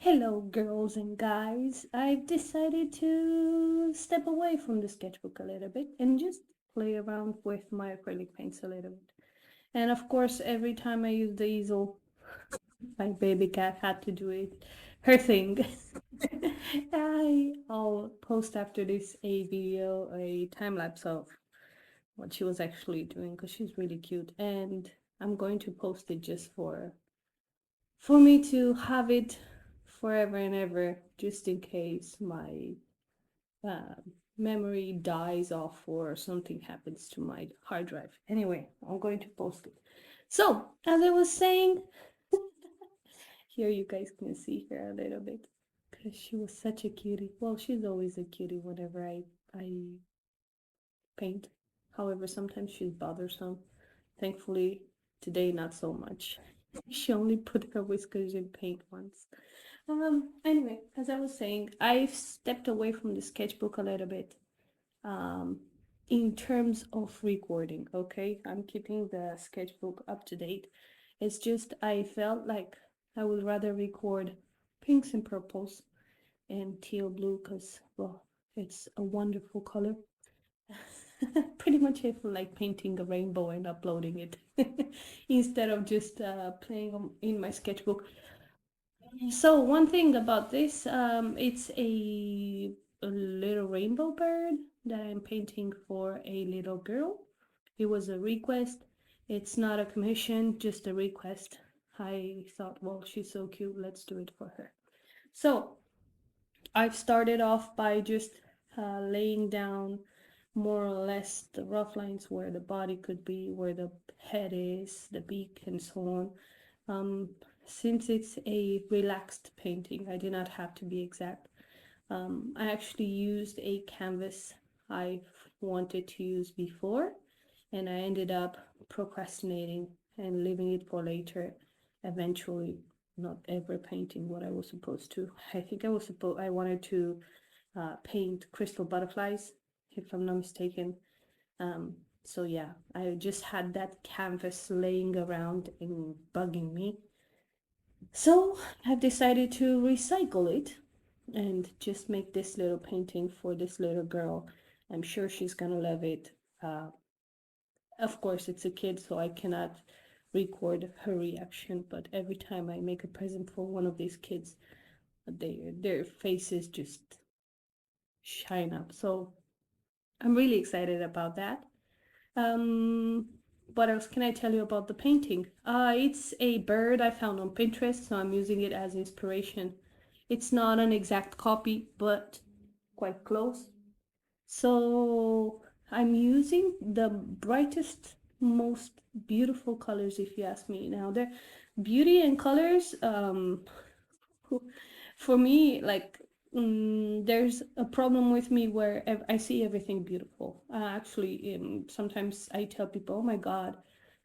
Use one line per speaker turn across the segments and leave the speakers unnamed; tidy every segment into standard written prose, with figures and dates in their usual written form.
Hello, girls and guys. I've decided to step away from the sketchbook a little bit and just play around with my acrylic paints a little bit. And of course, every time I use the easel, my baby cat had to do it, her thing. I'll post after this a video, a time lapse of what she was actually doing because she's really cute. And I'm going to post it just for me to have it forever and ever, just in case my uh, memory dies off or something happens to my hard drive. Anyway, I'm going to post it. So, as I was saying, here you guys can see her a little bit because she was such a cutie. Well, she's always a cutie whenever I paint. However, sometimes she's bothersome. Thankfully, today not so much. She only put her whiskers in paint once. Anyway, as I was saying, I've stepped away from the sketchbook a little bit. Um, in terms of recording, okay? I'm keeping the sketchbook up to date. It's just I felt like I would rather record pinks and purples and teal blue because, well, it's a wonderful color. Pretty much I feel like painting a rainbow and uploading it instead of just playing in my sketchbook. So one thing about this, it's a little rainbow bird that I'm painting for a little girl. It was a request. It's not a commission, just a request. I thought, well, she's so cute, let's do it for her. So I've started off by just laying down more or less the rough lines where the body could be, where the head is, the beak, and so on. Um, since it's a relaxed painting, I did not have to be exact. I actually used a canvas I wanted to use before, and I ended up procrastinating and leaving it for later, eventually not ever painting what I was supposed to. I think I wanted to paint crystal butterflies, if I'm not mistaken. Um, so yeah, I just had that canvas laying around and bugging me. So I've decided to recycle it and just make this little painting for this little girl. I'm sure she's gonna love it. Uh, of course, it's a kid, so I cannot record her reaction, but every time I make a present for one of these kids, their faces just shine up. So I'm really excited about that. Um, what else can I tell you about the painting? It's a bird I found on Pinterest, so I'm using it as inspiration. It's not an exact copy, but quite close. So I'm using the brightest, most beautiful colors, if you ask me. Now, the beauty and colors, for me, like, there's a problem with me where I see everything beautiful. Actually, sometimes I tell people, oh my God,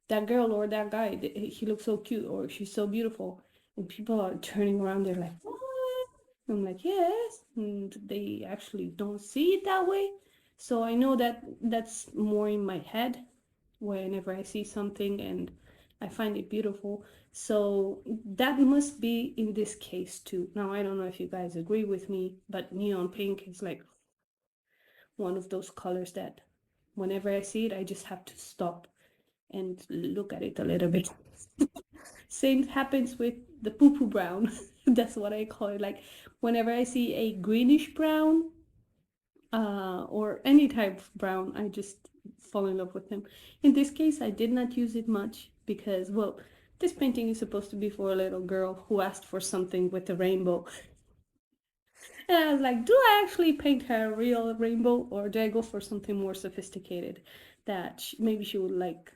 that girl or that guy, he looks so cute or she's so beautiful. And people are turning around, they're like, what? I'm like, yes. And they actually don't see it that way. So I know that that's more in my head whenever I see something and I find it beautiful. So that must be in this case too. Now, I don't know if you guys agree with me, but neon pink is like one of those colors that whenever I see it, I just have to stop and look at it a little bit. Same happens with the poo poo brown. That's what I call it. Like whenever I see a greenish brown, or any type of brown, I just fall in love with them. In this case, I did not use it much because, well, this painting is supposed to be for a little girl who asked for something with a rainbow. And I was like, do I actually paint her a real rainbow or do I go for something more sophisticated that maybe she would like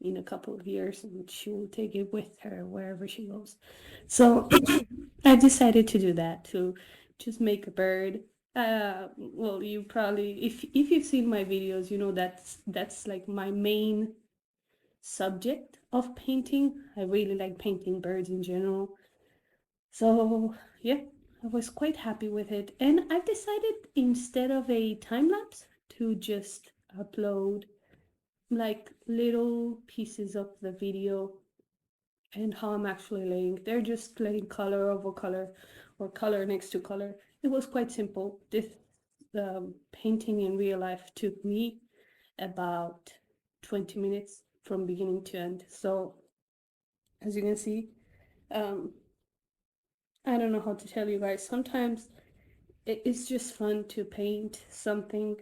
in a couple of years and she will take it with her wherever she goes? So I decided to do that, to just make a bird. Well, you probably, if you've seen my videos, you know that's like my main subject of painting. I really like painting birds in general. So yeah, I was quite happy with it. And I've decided instead of a time lapse to just upload like little pieces of the video and how I'm actually laying. They're just laying color over color or color next to color. It was quite simple. This painting in real life took me about 20 minutes from beginning to end. So as you can see, um, I don't know how to tell you guys. Sometimes it's just fun to paint something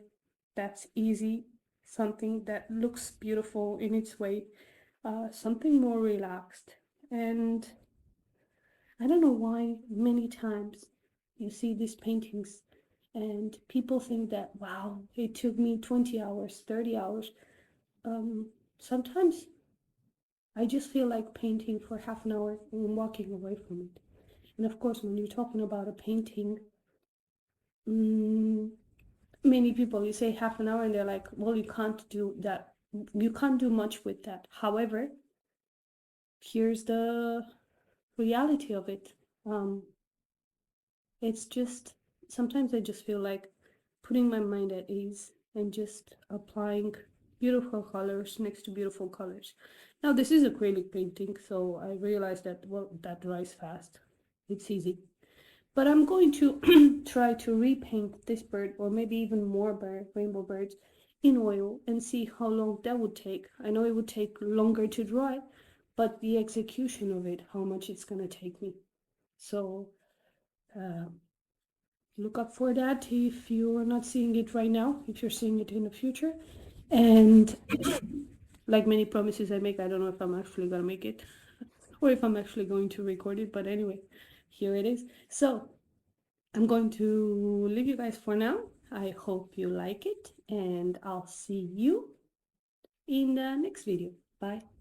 that's easy, something that looks beautiful in its way, something more relaxed. And I don't know why many times you see these paintings and people think that, wow, it took me 20 hours, 30 hours. Sometimes I just feel like painting for half an hour and walking away from it. And of course, when you're talking about a painting, mm, many people, you say half an hour and they're like, well, you can't do that. You can't do much with that. However, here's the reality of it. Um, it's just, sometimes I just feel like putting my mind at ease and just applying beautiful colors next to beautiful colors. Now, this is acrylic painting, so I realized that, well, that dries fast. It's easy. But I'm going to try to repaint this bird, or maybe even more rainbow birds, in oil and see how long that would take. I know it would take longer to dry, but the execution of it, how much it's gonna take me. So uh, look up for that if you are not seeing it right now, if you're seeing it in the future. And like many promises I make, I don't know if I'm actually gonna make it or if I'm actually going to record it, but anyway, here it is. So I'm going to leave you guys for now. I hope you like it, and I'll see you in the next video. Bye.